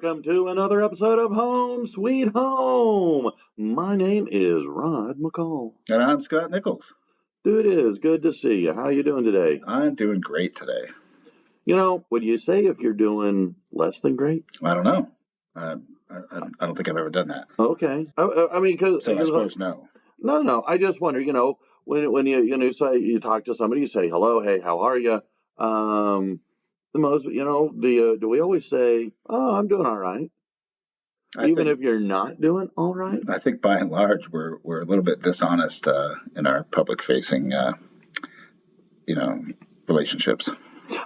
welcome to another episode of Home Sweet Home. My name is Rod McCall. And I'm Scott Nichols. Dude, it is good to see you. How you doing today? I'm doing great today. You know, would you say if you're doing less than great? I don't know. I don't think I've ever done that. Okay. I mean, because So I suppose no. No. I just wonder. When you say you talk to somebody, you say hello, hey, how are you? The most, do we always say, oh, I'm doing all right, even if you're not doing all right? I think by and large we're a little bit dishonest in our public facing, relationships.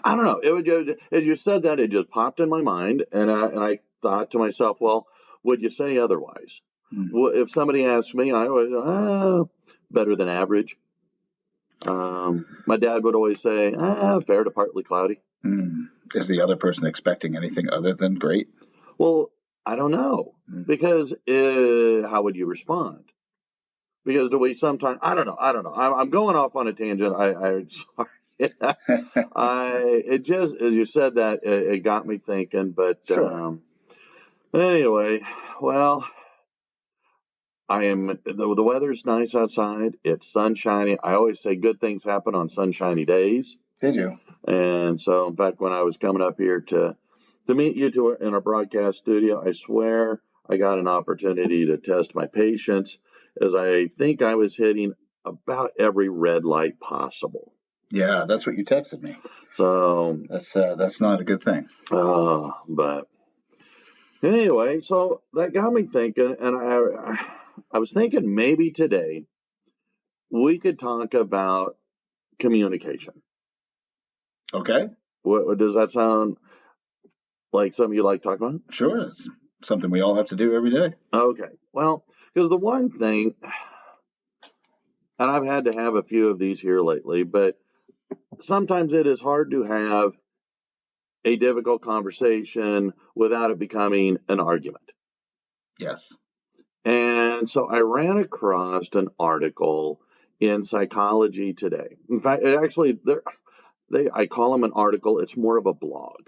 I don't know. It would just, as you said that, it just popped in my mind, and I thought to myself, well, would you say otherwise? Well, if somebody asked me, I always better than average. My dad would always say, fair to partly cloudy. Is the other person expecting anything other than great? Well, I don't know, because how would you respond? Because do we sometimes? I don't know. I'm going off on a tangent. I'm sorry. It just, as you said that, it got me thinking. But Sure. Anyway, well, the weather's nice outside. It's sunshiny. I always say good things happen on sunshiny days. Did you? And so, in fact, when I was coming up here to meet you in our broadcast studio, I swear I got an opportunity to test my patience, as I think I was hitting about every red light possible. Yeah, that's what you texted me. So that's not a good thing. But anyway, so that got me thinking, and I was thinking maybe today we could talk about communication. Okay. What does that sound like? Something you like to talk about? Sure, it's something we all have to do every day. Okay. Well, because the one thing, and I've had to have a few of these here lately, but sometimes it is hard to have a difficult conversation without it becoming an argument. Yes. And so I ran across an article in Psychology Today. In fact, I call them an article. It's more of a blog.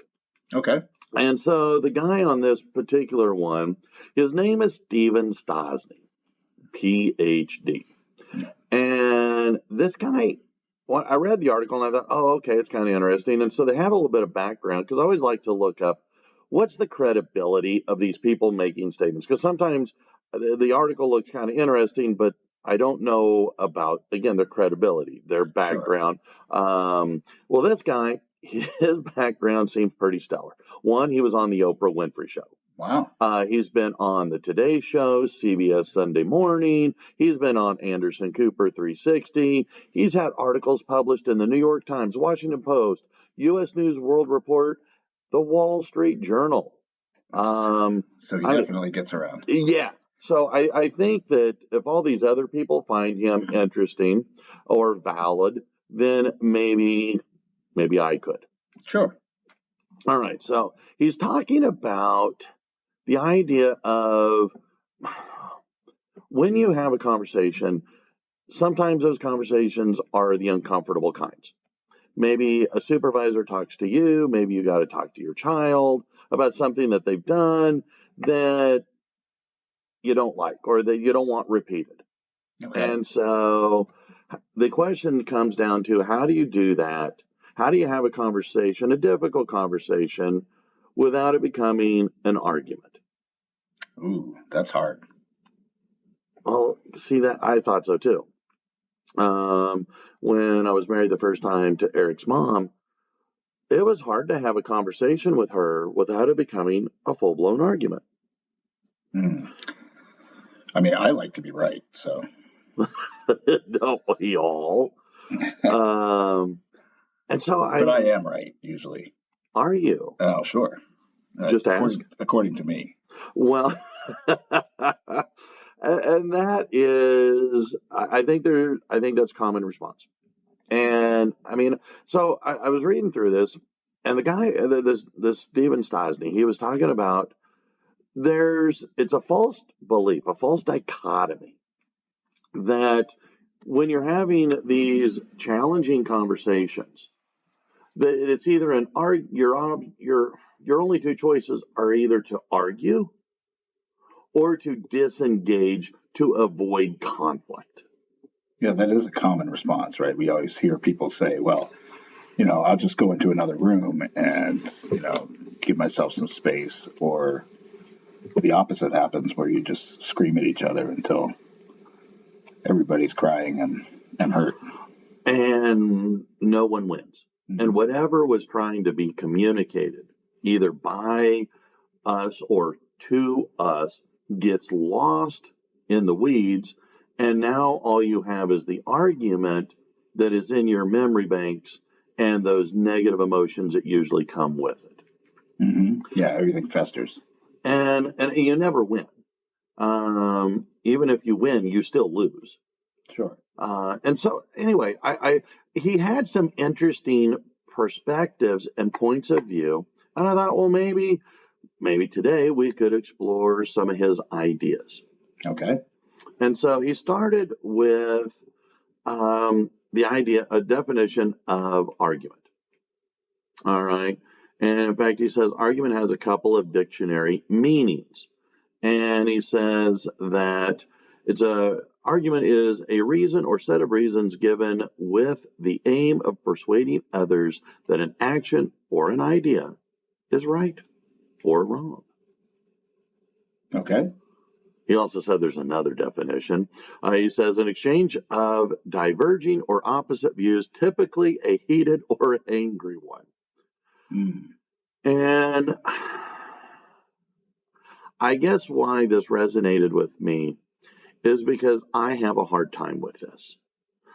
Okay. And so the guy on this particular one, his name is Steven Stosny, PhD. And this guy, well, I read the article and I thought, oh, okay, it's kind of interesting. And so they have a little bit of background, because I always like to look up what's the credibility of these people making statements. Because sometimes the article looks kind of interesting, but I don't know about, again, their credibility, their background. Sure. Well, this guy, his background seems pretty stellar. One, he was on the Oprah Winfrey Show. Wow. He's been on the Today Show, CBS Sunday Morning. He's been on Anderson Cooper 360. He's had articles published in the New York Times, Washington Post, U.S. News World Report, the Wall Street Journal. So he definitely gets around. Yeah. So I think that if all these other people find him interesting or valid, then maybe I could. Sure. All right. So he's talking about the idea of when you have a conversation, sometimes those conversations are the uncomfortable kinds. Maybe a supervisor talks to you, maybe you got to talk to your child about something that they've done that you don't like or that you don't want repeated. Okay. And so the question comes down to, how do you do that? How do you have a conversation, a difficult conversation, without it becoming an argument? Ooh, that's hard. Well, see, that I thought so too. When I was married the first time to Eric's mom, it was hard to have a conversation with her without it becoming a full-blown argument. I mean, I like to be right, so. Don't we all? And so But I am right, usually. Are you? Oh, sure. Just ask. According to me. Well, and that is, I think that's common response. And I mean, so I was reading through this, and the guy, this Steven Stosny, he was talking about it's a false belief, a false dichotomy, that when you're having these challenging conversations, that it's either your only two choices are either to argue or to disengage to avoid conflict. Yeah, that is a common response, right? We always hear people say, well, I'll just go into another room and, give myself some space. Or the opposite happens where you just scream at each other until everybody's crying and hurt. And no one wins. Mm-hmm. And whatever was trying to be communicated, either by us or to us, gets lost in the weeds. And now all you have is the argument that is in your memory banks and those negative emotions that usually come with it. Mm-hmm. Yeah, everything festers. And you never win. Even if you win, you still lose. Sure. And so, anyway, he had some interesting perspectives and points of view, and I thought, well, maybe today we could explore some of his ideas. Okay. And so he started with the idea, a definition of argument. All right. And in fact, he says argument has a couple of dictionary meanings. And he says that argument is a reason or set of reasons given with the aim of persuading others that an action or an idea is right or wrong. Okay. He also said there's another definition. He says an exchange of diverging or opposite views, typically a heated or angry one. Mm. And I guess why this resonated with me is because I have a hard time with this.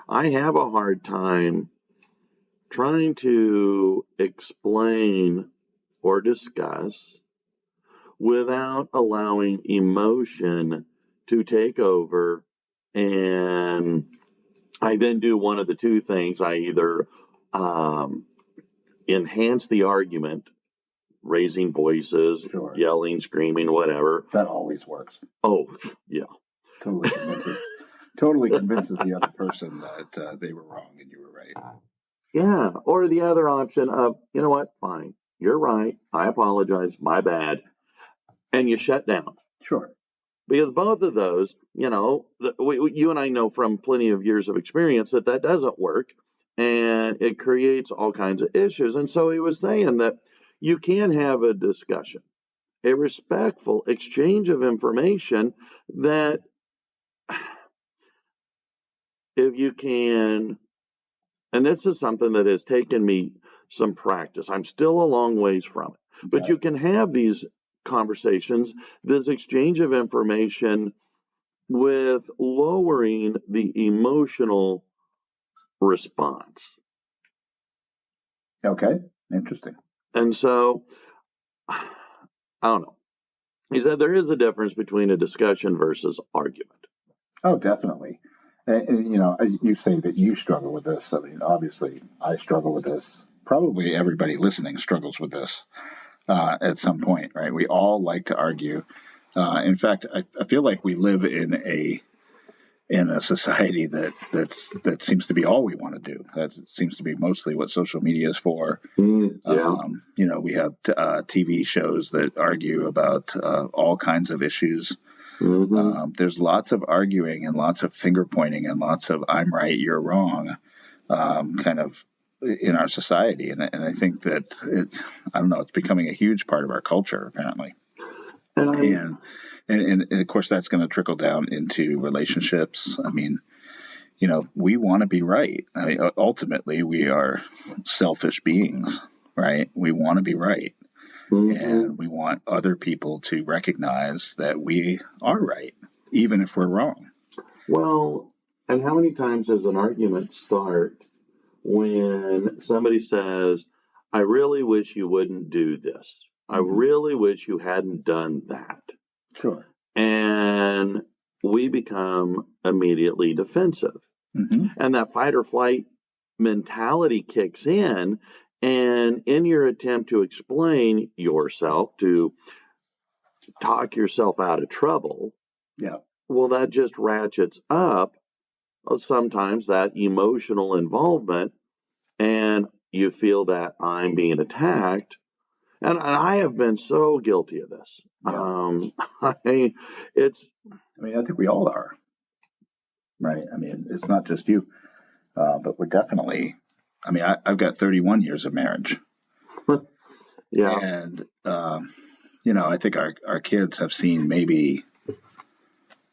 I have a hard time trying to explain or discuss without allowing emotion to take over. And I then do one of the two things. I either enhance the argument, raising voices, sure, yelling, screaming, whatever. That always works. Oh, yeah. Totally convinces the other person that they were wrong and you were right. Yeah. Or the other option of, you know what? Fine. You're right. I apologize. My bad. And you shut down. Sure. Because both of those, you and I know from plenty of years of experience that doesn't work. And it creates all kinds of issues. And so he was saying that you can have a discussion, a respectful exchange of information that if you can, and this is something that has taken me some practice. I'm still a long ways from it, but you can have these conversations, this exchange of information with lowering the emotional response. Okay, interesting. And so, I don't know. He said there is a difference between a discussion versus argument. Oh, definitely. You say that you struggle with this. I mean, obviously, I struggle with this. Probably everybody listening struggles with this at some point, right? We all like to argue. In fact, I feel like we live in a society that seems to be all we want to do. That seems to be mostly what social media is for. Yeah. We have TV shows that argue about all kinds of issues. Mm-hmm. There's lots of arguing and lots of finger pointing and lots of I'm right, you're wrong, kind of in our society. And I think that it's becoming a huge part of our culture, apparently. And of course, that's going to trickle down into relationships. I mean, we want to be right. I mean, ultimately, we are selfish beings, right? We want to be right. Mm-hmm. And we want other people to recognize that we are right, even if we're wrong. Well, and how many times does an argument start when somebody says, I really wish you wouldn't do this. I really wish you hadn't done that. Sure. And we become immediately defensive. Mm-hmm. And that fight or flight mentality kicks in. And in your attempt to explain yourself, to talk yourself out of trouble, yeah, well, that just ratchets up sometimes that emotional involvement. And you feel that I'm being attacked. And I have been so guilty of this. Yeah. It's, I mean, I think we all are, right? I mean, it's not just you, but we're definitely. I mean, I've got 31 years of marriage, yeah, and I think our kids have seen maybe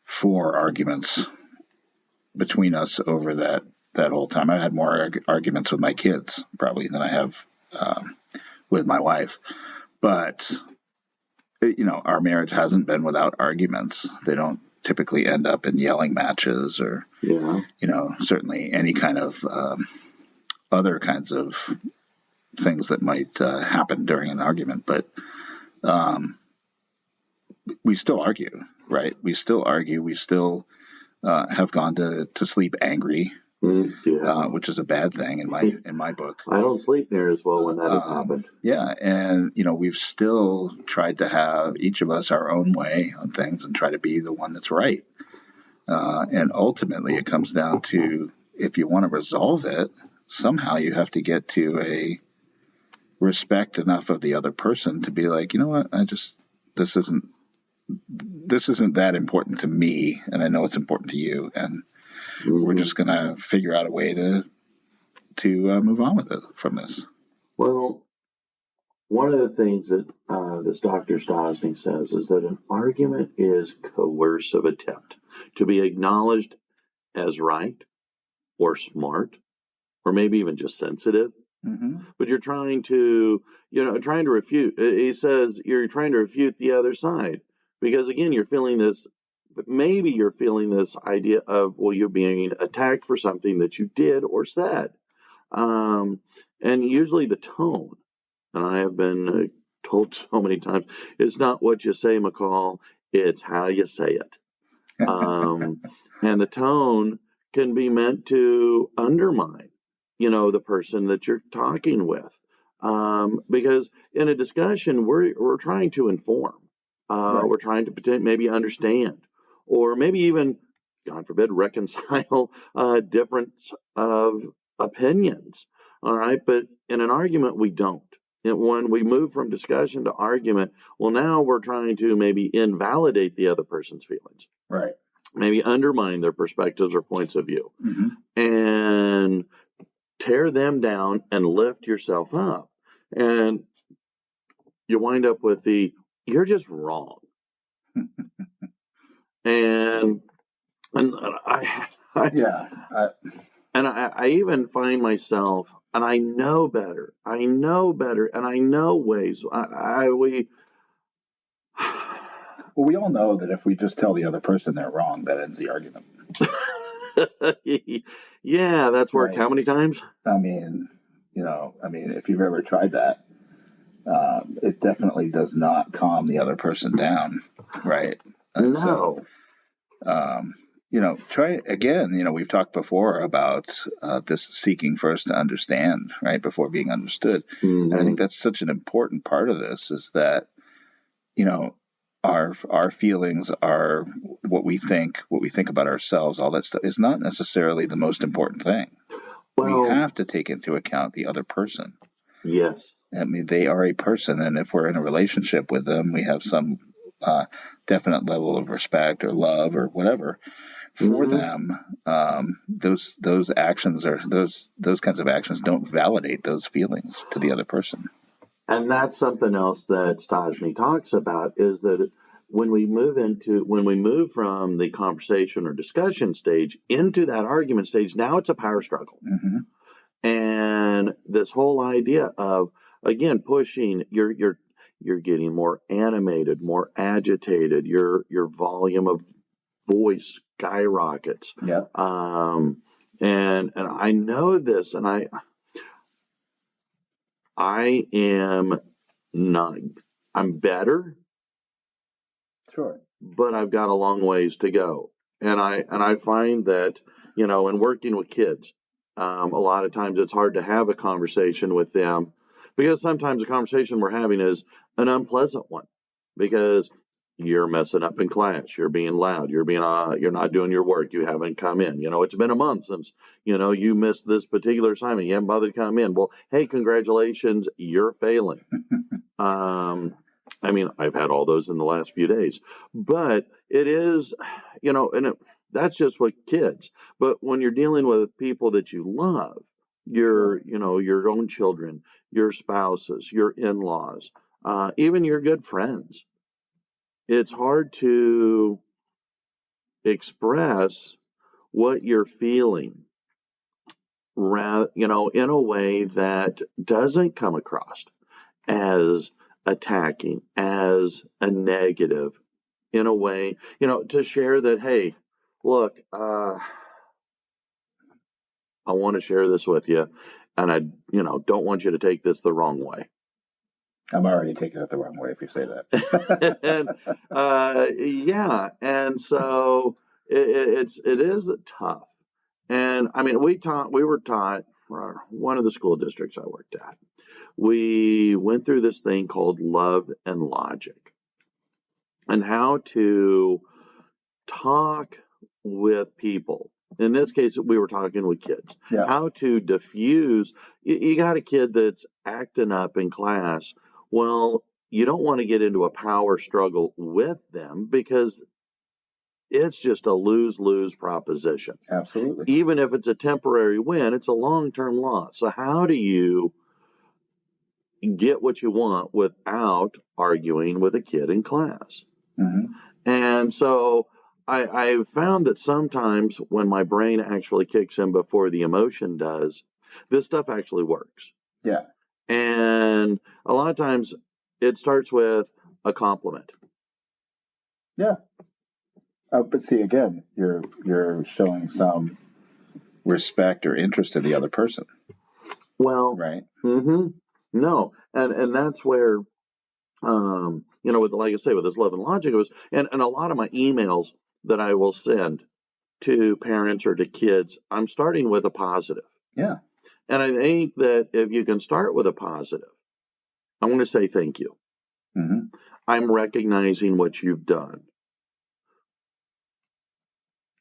4 arguments between us over that whole time. I've had more arguments with my kids probably than I have with my wife, but our marriage hasn't been without arguments. They don't typically end up in yelling matches or, yeah, certainly any kind of other kinds of things that might happen during an argument. But we still argue, right? We still argue. We still have gone to sleep angry, yeah. which is a bad thing in my book. I don't sleep near as well when that has happened. Yeah, and we've still tried to have each of us our own way on things and try to be the one that's right. And ultimately, it comes down to, if you want to resolve it, somehow you have to get to a respect enough of the other person to be like, you know what, this isn't that important to me, and I know it's important to you, and we're just going to figure out a way to move on with it from this. Well, one of the things that this Dr. Stosny says is that an argument is coercive attempt to be acknowledged as right or smart or maybe even just sensitive. But you're trying to refute. He says you're trying to refute the other side because, again, you're feeling this idea of, well, you're being attacked for something that you did or said. And usually the tone, and I have been told so many times, it's not what you say, McCall, it's how you say it. And the tone can be meant to undermine, the person that you're talking with. Because in a discussion, we're trying to inform. Right. We're trying to maybe understand, or maybe even, God forbid, reconcile difference of opinions. All right, but in an argument, we don't. And when we move from discussion to argument, well, now we're trying to maybe invalidate the other person's feelings. Right. Maybe undermine their perspectives or points of view, and tear them down and lift yourself up. And you wind up with you're just wrong. and I even find myself, and I know better, and I know ways. Well, we all know that if we just tell the other person they're wrong, that ends the argument. Yeah, that's worked Right. How many times? I mean, if you've ever tried that, it definitely does not calm the other person down, right? No. So, try it again. We've talked before about this seeking first to understand, right, before being understood. And I think that's such an important part of this, is that, our feelings, are what we think about ourselves, all that stuff is not necessarily the most important thing. Well, we have to take into account the other person. Yes. I mean, they are a person, and if we're in a relationship with them, we have some definite level of respect or love or whatever for them. Those actions, or those kinds of actions, don't validate those feelings to the other person. And that's something else that Stosny talks about, is that when we move from the conversation or discussion stage into that argument stage, now it's a power struggle. And this whole idea of, again, pushing, you're getting more animated, more agitated, your volume of voice skyrockets. Yeah. And I know this, and I am not, I'm better. Sure. But I've got a long ways to go. And I find that, in working with kids, a lot of times it's hard to have a conversation with them, because sometimes the conversation we're having is an unpleasant one, because you're messing up in class, you're being loud, you're not doing your work, you haven't come in. It's been a month since, you missed this particular assignment, you haven't bothered to come in. Well, hey, congratulations, you're failing. I've had all those in the last few days, but it is, that's just with kids. But when you're dealing with people that you love, your own children, your spouses, your in-laws, even your good friends, it's hard to express what you're feeling, in a way that doesn't come across as attacking, as a negative, in a way, to share that, hey, look, I want to share this with you, and I, don't want you to take this the wrong way. I'm already taking it the wrong way if you say that. And and so it is tough. And we were taught, one of the school districts I worked at, we went through this thing called love and logic, and how to talk with people. In this case, we were talking with kids. Yeah. How to diffuse. You got a kid that's acting up in class. Well, you don't want to get into a power struggle with them, because it's just a lose-lose proposition. Absolutely. Even if it's a temporary win, it's a long-term loss. So how do you get what you want without arguing with a kid in class? Mm-hmm. And so I found that sometimes when my brain actually kicks in before the emotion does, this stuff actually works. Yeah. And a lot of times it starts with a compliment. Yeah. But see, again, you're showing some respect or interest in the other person. Well, right. Mm-hmm. No, and that's where, with, like I say, with this love and logic, it was, and a lot of my emails that I will send to parents or to kids, I'm starting with a positive. Yeah. And I think that if you can start with a positive, I want to say thank you. Mm-hmm. I'm recognizing what you've done.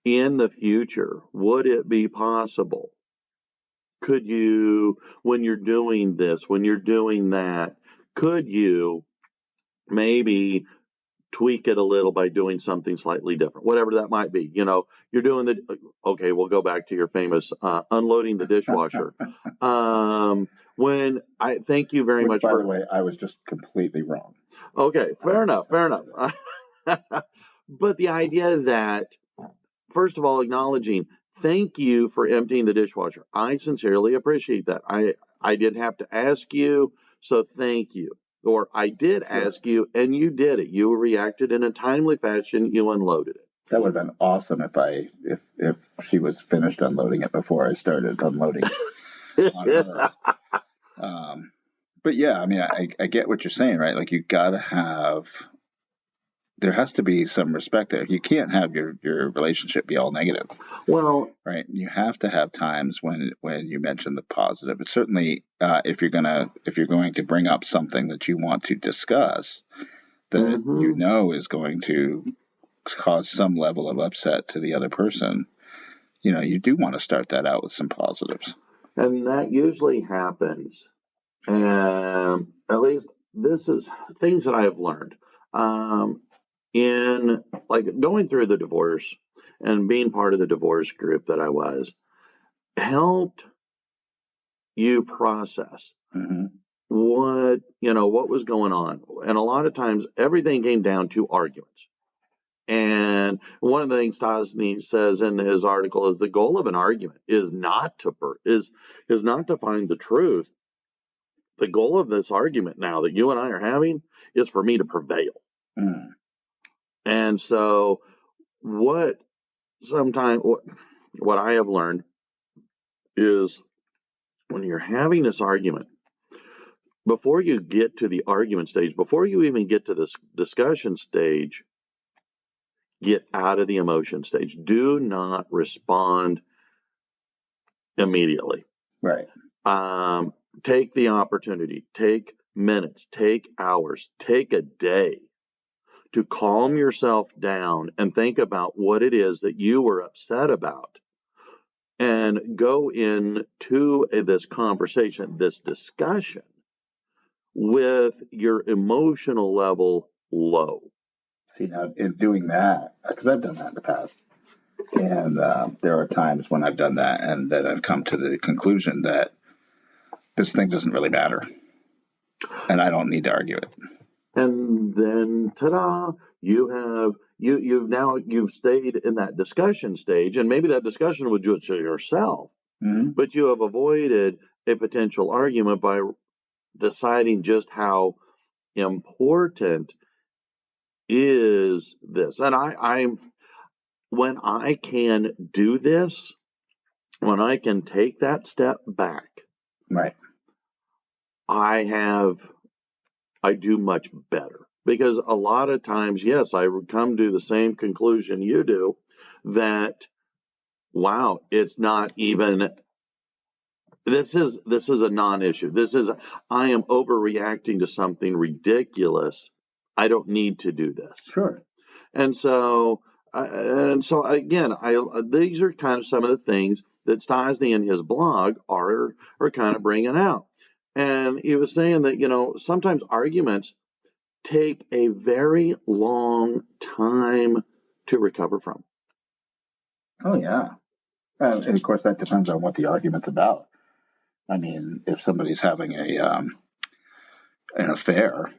In the future, would it be possible? Could you, when you're doing this, when you're doing that, could you maybe tweak it a little by doing something slightly different, whatever that might be? You're doing okay, we'll go back to your famous unloading the dishwasher. When I thank you very much. By the way, I was just completely wrong. Okay, fair enough. But the idea that, first of all, acknowledging, thank you for emptying the dishwasher. I sincerely appreciate that. I didn't have to ask you, so thank you. Or I did ask you, and you did it. You reacted in a timely fashion. You unloaded it. That would have been awesome if she was finished unloading it before I started unloading it on her. But yeah, I get what you're saying, right? Like, you got to have, there has to be some respect there. You can't have your relationship be all negative. Well, right. You have to have times when you mention the positive. But certainly, if you're going to bring up something that you want to discuss that is going to cause some level of upset to the other person, you do want to start that out with some positives. And that usually happens. At least this is things that I have learned. In, like, going through the divorce and being part of the divorce group that I was, helped you process what was going on. And a lot of times everything came down to arguments. And one of the things Stosny says in his article is the goal of an argument is not to find the truth. The goal of this argument now that you and I are having is for me to prevail. And so what I have learned is, when you're having this argument, before you get to the argument stage, before you even get to this discussion stage, get out of the emotion stage. Do not respond immediately. Right. Take the opportunity, take minutes, take hours, take a day to calm yourself down and think about what it is that you were upset about and go into this conversation, this discussion, with your emotional level low. See, now in doing that, because I've done that in the past, and there are times when I've done that, and then I've come to the conclusion that this thing doesn't really matter, and I don't need to argue it. And then, ta-da! You've stayed in that discussion stage, and maybe that discussion was just yourself, but you have avoided a potential argument by deciding just how important is this. And when I can do this, when I can take that step back, right, I do much better. Because a lot of times, yes, I would come to the same conclusion you do, that, wow, it's not even, this is a non-issue. I am overreacting to something ridiculous. I don't need to do this. Sure. And so again, these are kind of some of the things that Stosny in his blog are kind of bringing out. And he was saying that, sometimes arguments take a very long time to recover from. Oh, yeah. And of course, that depends on what the argument's about. I mean, if somebody's having an affair,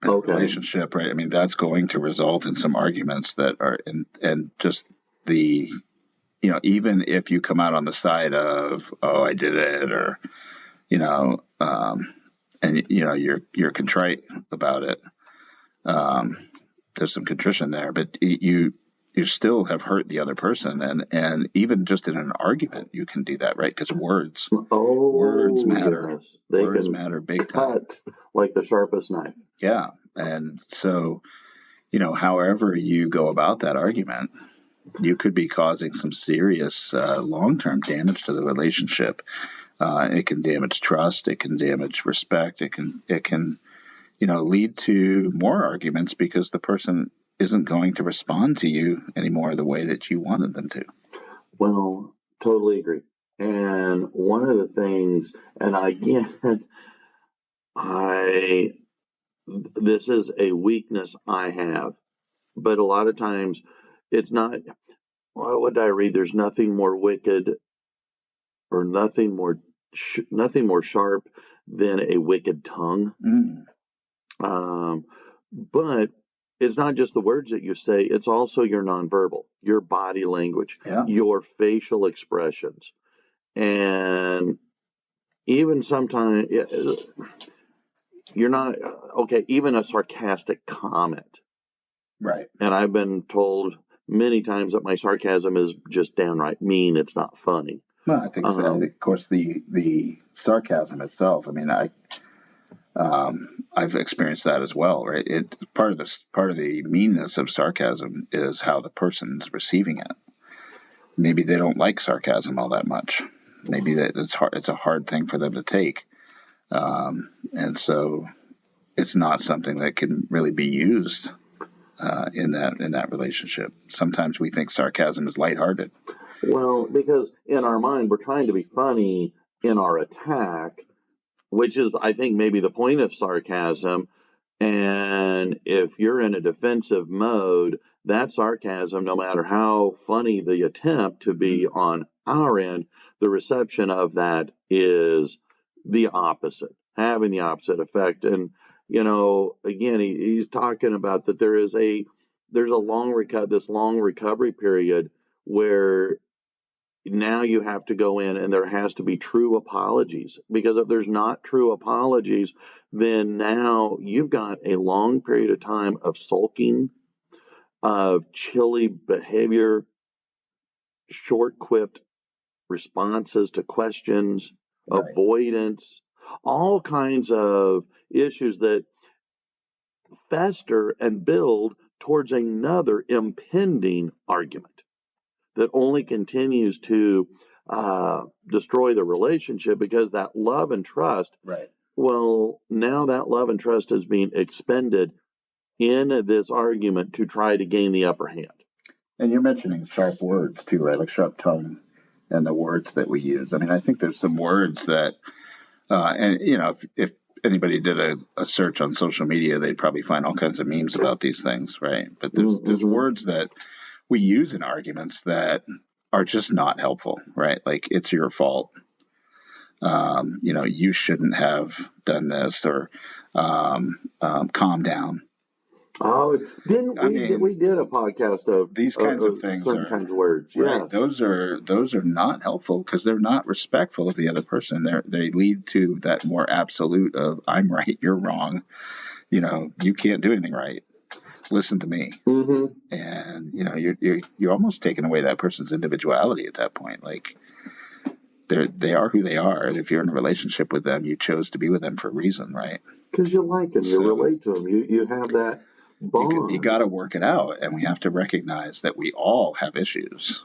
relationship, right? I mean, that's going to result in some arguments that are, and just the, even if you come out on the side of, oh, I did it, or, and you're contrite about it. There's some contrition there, but you still have hurt the other person, and even just in an argument, you can do that, right? Because words matter. Yes. They words can matter big time. Cut like the sharpest knife. Yeah, and so, however you go about that argument, you could be causing some serious long-term damage to the relationship. It can damage trust. It can damage respect. It can lead to more arguments because the person isn't going to respond to you anymore the way that you wanted them to. Well, totally agree. And one of the things, and again, this is a weakness I have, but a lot of times it's not. What did I read? There's nothing more wicked or nothing more sharp than a wicked tongue. But it's not just the words that you say, it's also your nonverbal, your body language, your facial expressions. And even sometimes you're not, even a sarcastic comment. Right. And I've been told many times that my sarcasm is just downright mean. It's not funny. Well, I think so. Of course, the sarcasm itself, I mean, I've experienced that as well, right? Part of the meanness of sarcasm is how the person's receiving it. Maybe they don't like sarcasm all that much. Maybe it's a hard thing for them to take, and so it's not something that can really be used in that relationship. Sometimes we think sarcasm is lighthearted. Well, because in our mind we're trying to be funny in our attack, which is, I think, maybe the point of sarcasm. And if you're in a defensive mode, that sarcasm, no matter how funny the attempt to be on our end, the reception of that is the opposite, having the opposite effect. And, again, he's talking about that there's a long recovery period where now you have to go in and there has to be true apologies, because if there's not true apologies, then now you've got a long period of time of sulking, of chilly behavior, short-quipped responses to questions, right, avoidance, all kinds of issues that fester and build towards another impending argument that only continues to destroy the relationship, because that love and trust, right, well, now that love and trust is being expended in this argument to try to gain the upper hand. And you're mentioning sharp words too, right? Like sharp tongue and the words that we use. I mean, I think there's some words that, and if anybody did a search on social media, they'd probably find all kinds of memes about these things, right? But there's words that we use in arguments that are just not helpful, right? Like, it's your fault. You shouldn't have done this, or calm down. Oh, we did a podcast of these kinds of things, certain kinds of words. Right. Yes. Those are not helpful because they're not respectful of the other person. They lead to that more absolute of I'm right, you're wrong. You can't do anything right. Listen to me. Mm-hmm. And you're almost taking away that person's individuality at that point. Like, they are who they are, and if you're in a relationship with them, you chose to be with them for a reason, right? Because you like them, you relate to them, you have that bond. You got to work it out, and we have to recognize that we all have issues,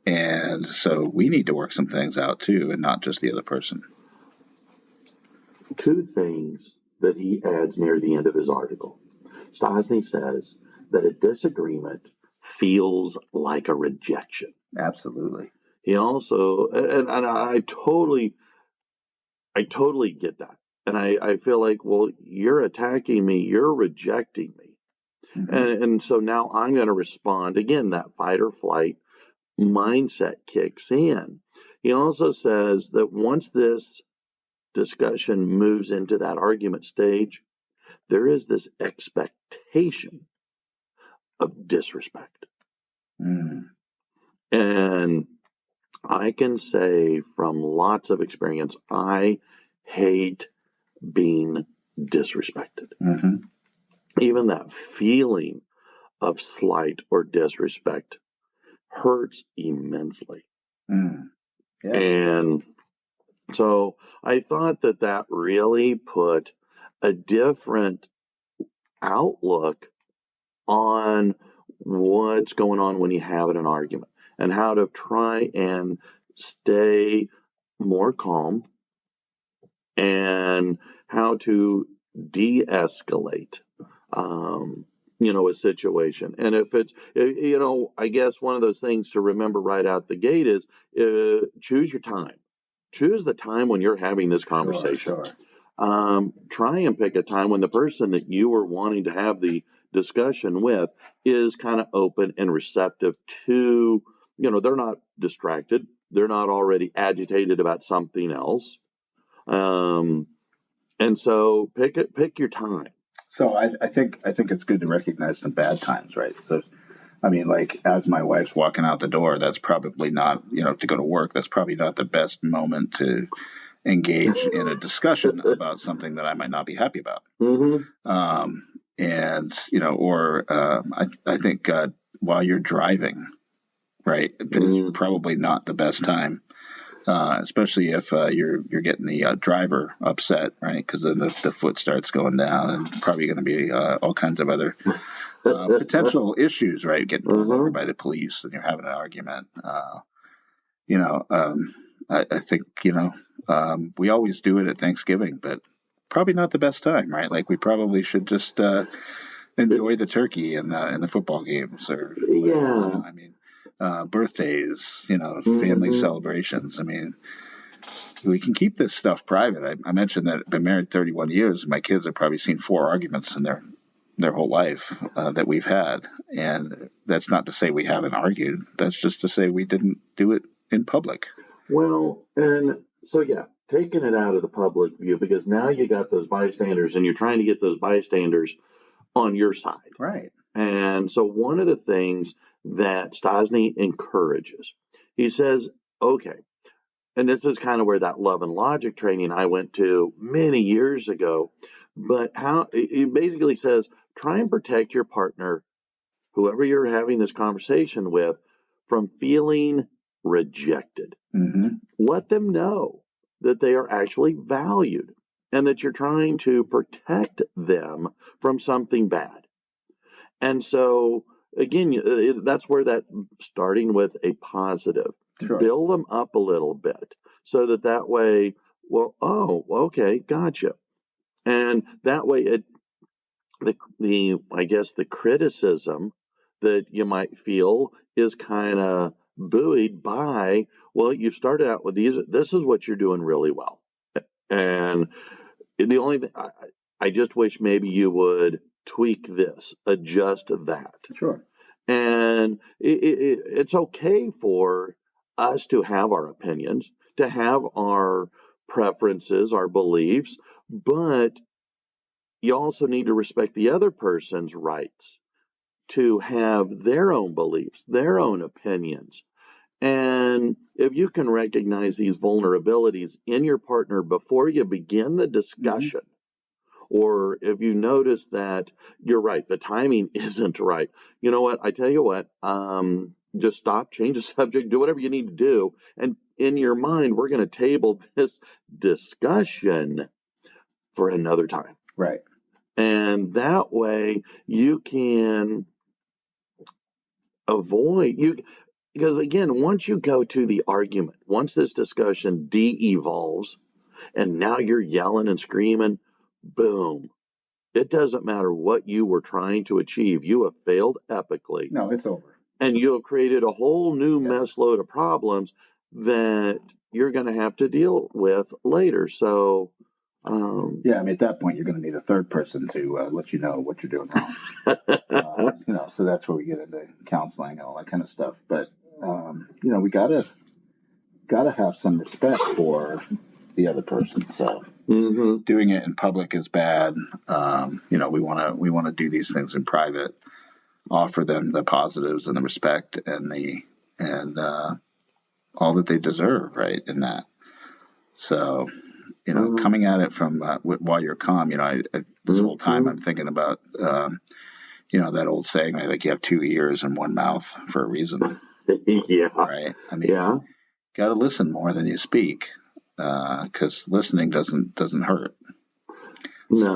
and so we need to work some things out too, and not just the other person. Two things that he adds near the end of his article. Stosny says that a disagreement feels like a rejection. Absolutely. He also, and I totally get that. And I feel like, well, you're attacking me, you're rejecting me. Mm-hmm. And so now I'm going to respond. Again, that fight or flight mindset kicks in. He also says that once this discussion moves into that argument stage, there is this expectation of disrespect. And I can say from lots of experience, I hate being disrespected. Mm-hmm. Even that feeling of slight or disrespect hurts immensely. Yeah. And so I thought that really put a different outlook on what's going on when you have an argument, and how to try and stay more calm, and how to de-escalate a situation. And if it's, I guess one of those things to remember right out the gate is choose your time. Choose the time when you're having this conversation. Sure. Try and pick a time when the person that you are wanting to have the discussion with is kind of open and receptive to, they're not distracted. They're not already agitated about something else. And so pick your time. So I think it's good to recognize some bad times, right? So, I mean, like, as my wife's walking out the door, that's probably not, to go to work, that's probably not the best moment to engage in a discussion about something that I might not be happy about. Mm-hmm. I think while you're driving, right, it's probably not the best time. Especially if you're getting the driver upset, right? Because then the foot starts going down, and probably going to be all kinds of other potential issues, right? Getting pulled over by the police, and you're having an argument. I think we always do it at Thanksgiving, but probably not the best time, right? Like, we probably should just enjoy the turkey and the football games, or yeah. I mean. Birthdays, family celebrations. I mean, we can keep this stuff private. I mentioned that I've been married 31 years. And my kids have probably seen 4 arguments in their whole life that we've had. And that's not to say we haven't argued. That's just to say we didn't do it in public. Well, and so, yeah, taking it out of the public view, because now you got those bystanders, and you're trying to get those bystanders on your side. Right. And so one of the things that Stosny encourages, he says, okay, and this is kind of where that love and logic training I went to many years ago, but how he basically says, try and protect your partner, whoever you're having this conversation with, from feeling rejected. Mm-hmm. Let them know that they are actually valued, and that you're trying to protect them from something bad. And so, again, that's where that starting with a positive, sure. Build them up a little bit, so that way, well, oh, okay, gotcha. And that way I guess the criticism that you might feel is kind of buoyed by, well, you started out with these. This is what you're doing really well, and the only thing I just wish maybe you would tweak this, adjust that. Sure. And it's okay for us to have our opinions, to have our preferences, our beliefs, but you also need to respect the other person's rights to have their own beliefs, their own opinions. And if you can recognize these vulnerabilities in your partner before you begin the discussion, or if you notice that you're right, the timing isn't right, you know what? I tell you what, just stop, change the subject, do whatever you need to do. And in your mind, we're going to table this discussion for another time. Right. And that way you can avoid because again, once you go to the argument, once this discussion de-evolves and now you're yelling and screaming, boom, it doesn't matter what you were trying to achieve. You have failed epically. No, it's over. And you have created a whole new mess load of problems that you're going to have to deal with later. So, yeah, I mean, at that point, you're going to need a third person to let you know what you're doing wrong. So that's where we get into counseling and all that kind of stuff. But we gotta have some respect for the other person. So doing it in public is bad. We want to do these things in private, offer them the positives and the respect and all that they deserve, right? In that. So, coming at it from while you're calm, this whole time I'm thinking about, that old saying, like you have two ears and one mouth for a reason. Yeah. Right. I mean, got to listen more than you speak, because listening doesn't hurt. No.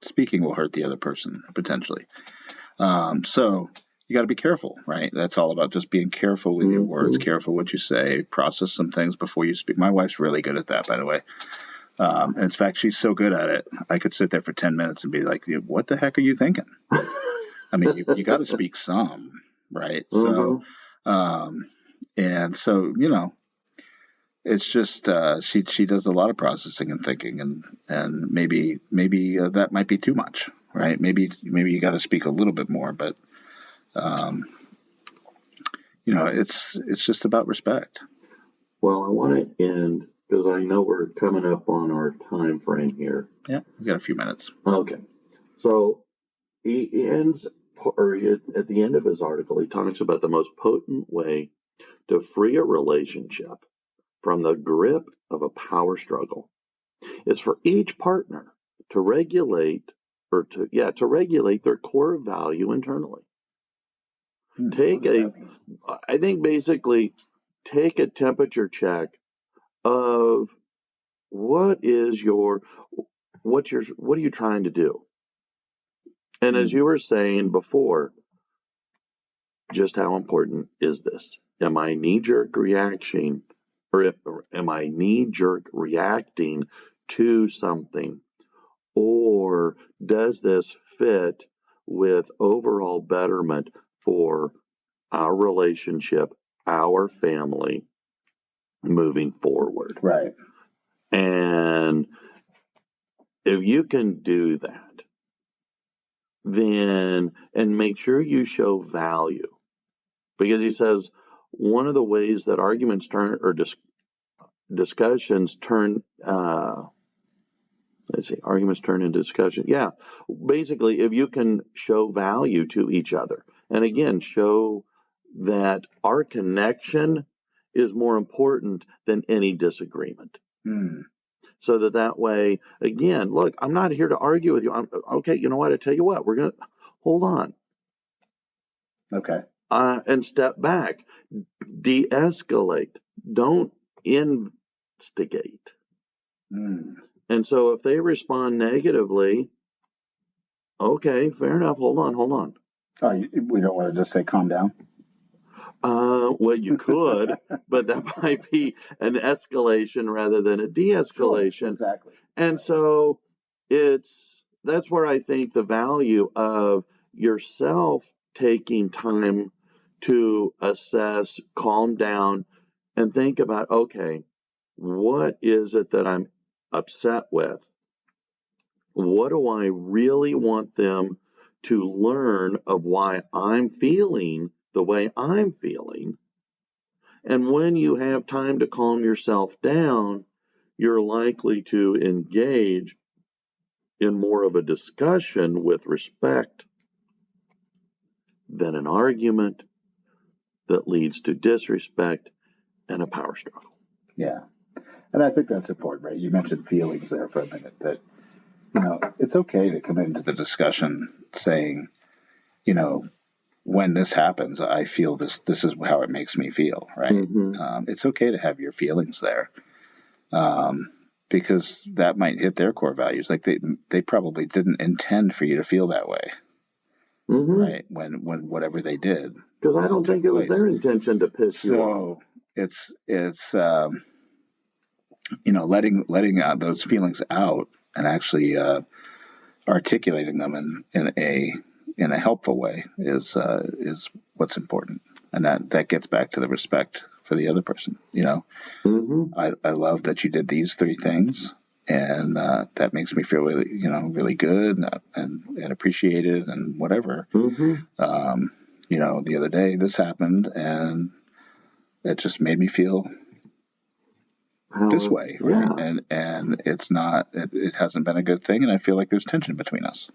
Speaking will hurt the other person potentially. So you got to be careful, right? That's all about just being careful with your words, careful what you say, process some things before you speak. My wife's really good at that, by the way. In fact, she's so good at it. I could sit there for 10 minutes and be like, what the heck are you thinking? I mean, you got to speak some, right? So, and so, it's just, she does a lot of processing and thinking, and maybe that might be too much, right? Maybe you got to speak a little bit more, but, it's just about respect. Well, I want to end because I know we're coming up on our time frame here. Yeah, we got a few minutes. Okay. So he ends, or at the end of his article, he talks about the most potent way to free a relationship from the grip of a power struggle is for each partner to regulate their core value internally. I think basically take a temperature check of what are you trying to do? And as you were saying before, just how important is this? Am I knee-jerk reaction, or am I knee-jerk reacting to something? Or does this fit with overall betterment for our relationship, our family moving forward? Right. And if you can do that, then, and make sure you show value, because he says one of the ways that arguments turn, or discussions turn, arguments turn into discussion. Yeah, basically, if you can show value to each other, and again, show that our connection is more important than any disagreement. So that way, again, look, I'm not here to argue with you. Okay, you know what? I tell you what, we're going to hold on. Okay. And step back, de-escalate. Don't instigate. And so if they respond negatively, okay, fair enough. Hold on. Oh, we don't want to just say calm down? Well, you could, but that might be an escalation rather than a de-escalation. Sure, exactly. And so it's that's where I think the value of yourself taking time to assess, calm down, and think about, okay, what is it that I'm upset with? What do I really want them to learn of why I'm feeling the way I'm feeling? And when you have time to calm yourself down, you're likely to engage in more of a discussion with respect than an argument that leads to disrespect and a power struggle. Yeah. And I think that's important, right? You mentioned feelings there for a minute, that, it's okay to come into the discussion saying, when this happens, I feel this is how it makes me feel, right? Mm-hmm. It's okay to have your feelings there, because that might hit their core values. Like they probably didn't intend for you to feel that way, Mm-hmm. right? When whatever they did, Because I don't think it was their intention to piss you off. So it's letting those feelings out and actually articulating them in a helpful way is what's important, and that gets back to the respect for the other person. Mm-hmm. I love that you did these 3 things, and that makes me feel really really good and appreciated and whatever. Mm-hmm. The other day this happened, and it just made me feel this way, right? Yeah. And it's not, it hasn't been a good thing, and I feel like there's tension between us,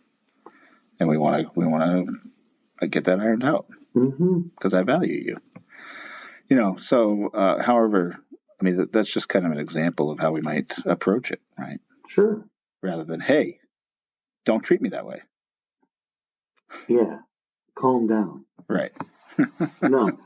and we want to get that ironed out, because I value you. So however, I mean, that's just kind of an example of how we might approach it, right? Sure. Rather than, hey, don't treat me that way. Yeah. Calm down. Right. No.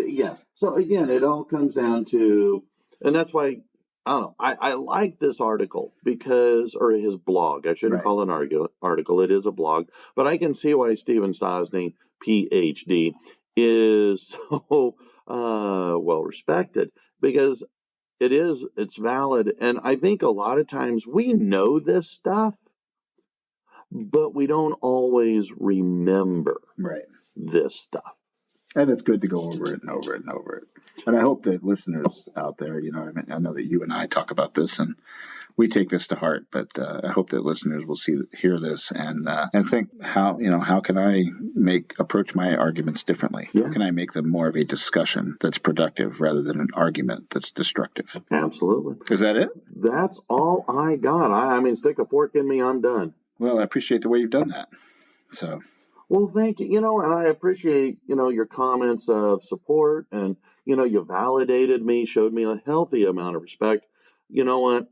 Yes. So again, it all comes down to, and that's why I don't know. I like this article because, or his blog. I shouldn't Right. call it an article. It is a blog, but I can see why Stephen Stosny, PhD, is so well respected, because it's valid. And I think a lot of times we know this stuff, but we don't always remember Right. this stuff. And it's good to go over it and over it and over it. And I hope that listeners out there, I know that you and I talk about this and we take this to heart, but I hope that listeners will hear this and think, how can I approach my arguments differently? Yeah. How can I make them more of a discussion that's productive rather than an argument that's destructive? Absolutely. Is that it? That's all I got. I mean, stick a fork in me, I'm done. Well, I appreciate the way you've done that. So. Well, thank you. And I appreciate, your comments of support, and, you validated me, showed me a healthy amount of respect. You know what?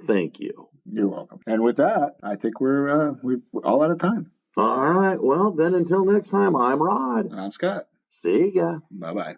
Thank you. You're welcome. And with that, I think we're all out of time. All right. Well, then until next time, I'm Rod. And I'm Scott. See ya. Bye-bye.